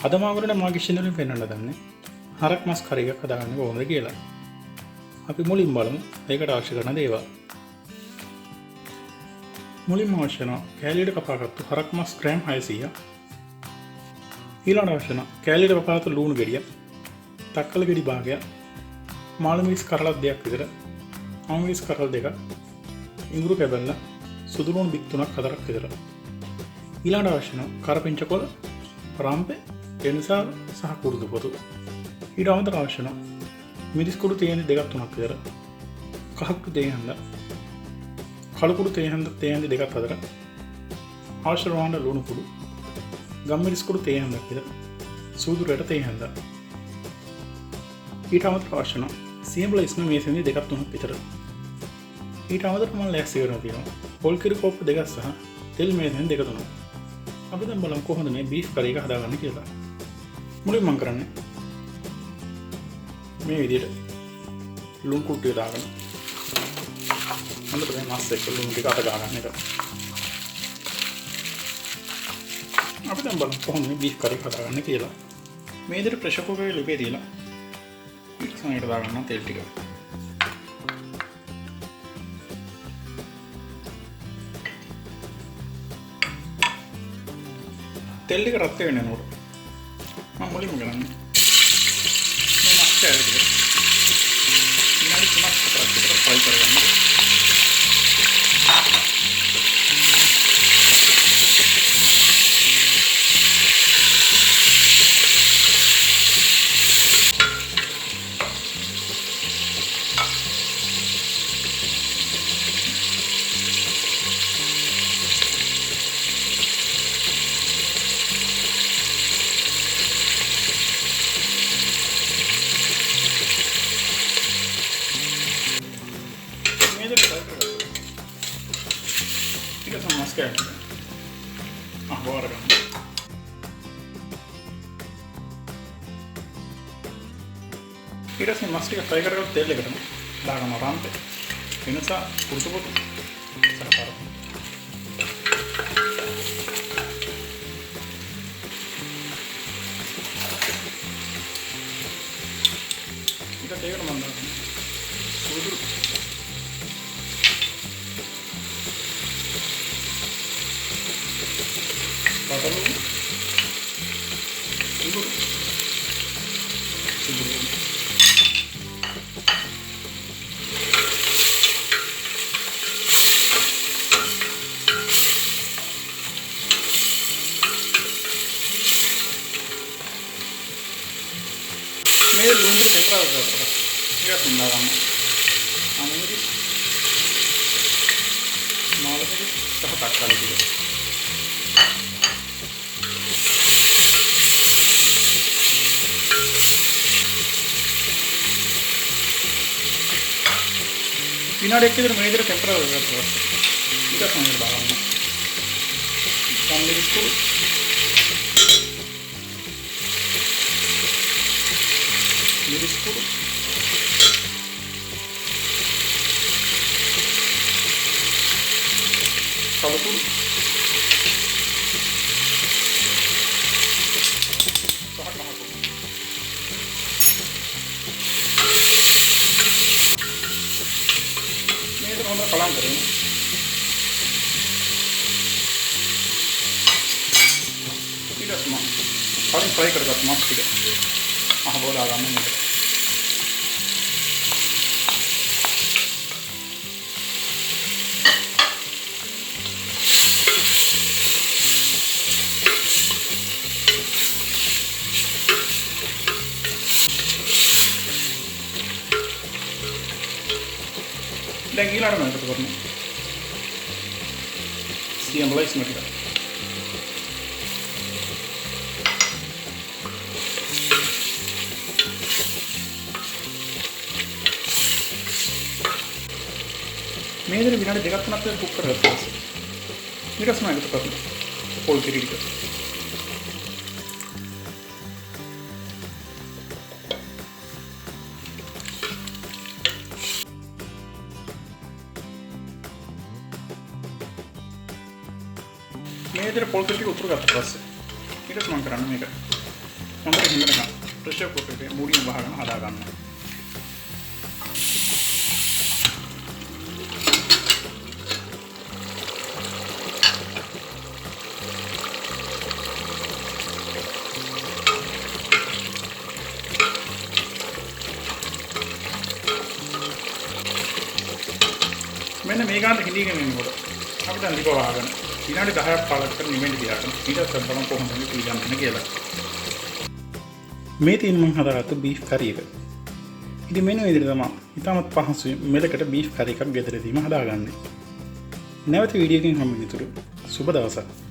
අද මාගරට මගේ ශිනරින් පෙන්වන්න දන්නේ හරක් මස් කරි එකක් හදාගන්න කොහොමද කියලා. අපි මුලින්ම බලමු ඒකට අවශ්‍ය කරන දේවල්. මුලින්ම අවශ්‍ය වෙන කෑලියට කපාගත්තු හරක් මස් ග්‍රෑම් 600. ඊළඟට අවශ්‍ය වෙන කෑලියට කපාගත්තු ලුණු ගෙඩිය, තක්කල ගෙඩි භාගයක්, මාළු මිරිස් කරලක් දෙකක් විතර, අමු මිරිස් කරල් දෙකක්, ඉඟුරු කැබල්ල, සුදු ලුණු බික් 3ක් 4ක් විතර. ඊළඟට අවශ්‍ය වෙන කරපිංච කොළ, රම්පේ, එනිසා සහ කුරුදු පොතු. ඊට අමතරව අවශ්‍ය වෙන මිරිස් කුඩු තේන්දි 2ක් 3ක් විතර, කහකුඩු තේන්ද, කළකුඩු තේන්ද 2ක් විතර, අවශ්‍ය වන ලුණු කුඩු, ගම්මිරිස් කුඩු තේන්දක් විතර, සූදු රට තේන්ද. ඊට අමතරව අවශ්‍ය වෙන සියඹල ඉස්ම මේසෙන්දි 2ක් 3ක් විතර. ඊට අමතරව මම ලෑස්ති කරලා තියෙනවා පොල් කිරි කෝප්ප 2ක් සහ තෙල් මේසෙන් 2 3ක්. අපි දැන් බලමු කොහොමද මේ බීෆ් කරි එක හදාගන්නේ කියලා. මුලින්ම මම කරන්නේ මේ විදිහට ලුණු කුට්ටිය දාගෙන හොඳට මේ මස් එක්ක ලුණු ටික අත ගන්න එක. අපි දැන් බලමු කොහොමද මේ බීෆ් කරි හදාගන්නේ කියලා. මේ විදිහට ප්‍රෙෂර් කුකරේ ලිපේ දීලා ඊට සමයට දාගන්න තෙල් ටික. තෙල් ටික රත් වෙන්න ඕන. මම මුලින්ම කරන්නේ මේ මස් කෑලි ටික විනාඩි 3ක් 4ක් විතර ෆ්‍රයි කරගන්න. Kita sama mas kayak bawa kan kita sama mas kayak fry කරගත්ත තෙල් එකටම දාගන්න රම්පේ වෙනස කුරුතු පොතු සහකාර kita තේකර මම දාන්න සුදු Baru ibu මේ ලුණු ටෙම්පරාවර් කරලා ටිකක් උන්නා ගන්න. අනිත් මාළු ටික සහ තක්කාලි ටික. විනාඩියක් විතර මේ විදිහට ටෙම්පරේචර් එකකට ඊට සමග දාගන්න. ගම්මිරිස් කුඩු, මිරිස් කුඩු, කළු කුඩු, හොඳට කලම් කරගෙන ඊට පස්සේ කලින් ෆ්‍රයි කරගත්ත මස් ටික බෝලා ගන්න මේකට. දැන් ඊළඟට මම එකතු කරනවා සියඹල ඉස්ම ටික. මේ විදිහට විනාඩි 2ක් 3ක් විතර කුක් කරගත්තා. ඊට පස්සේ මම එකතු කරනවා පොල් කිරි ටික. මේ විදිහට පොල් කිරි ටික උතුරු ගත්තා පස්සේ ඊට පස්සේ මම කරන්නේ මේක හොඳට හිඳනකම් ප්‍රෙෂර් කුකර් එකේ මූඩියෙන් වහගෙන හදා ගන්න. මෙන්න මේ ගානට හිඳීගෙන ඉන්නකොට අපි දැන් ලිප වහගෙන විනාඩි 10ක් 15ක් කර නිවෙන්න තියාගන්න. ඊට පස්සේ බලමු කොහොමද මේ පිළිගන්නේ කියලා. මේ තියෙන මම හදාගත්ත බීෆ් කරි එක. ඉතින් මෙන්න මේ විදිහට තමයි ඉතාමත් පහසුවෙන් මෙලකට බීෆ් කරි එකක් ගෙදරදීම හදාගන්නේ. නැවත වීඩියෝ එකකින් හම්බෙන්න තුරු සුබ දවසක්.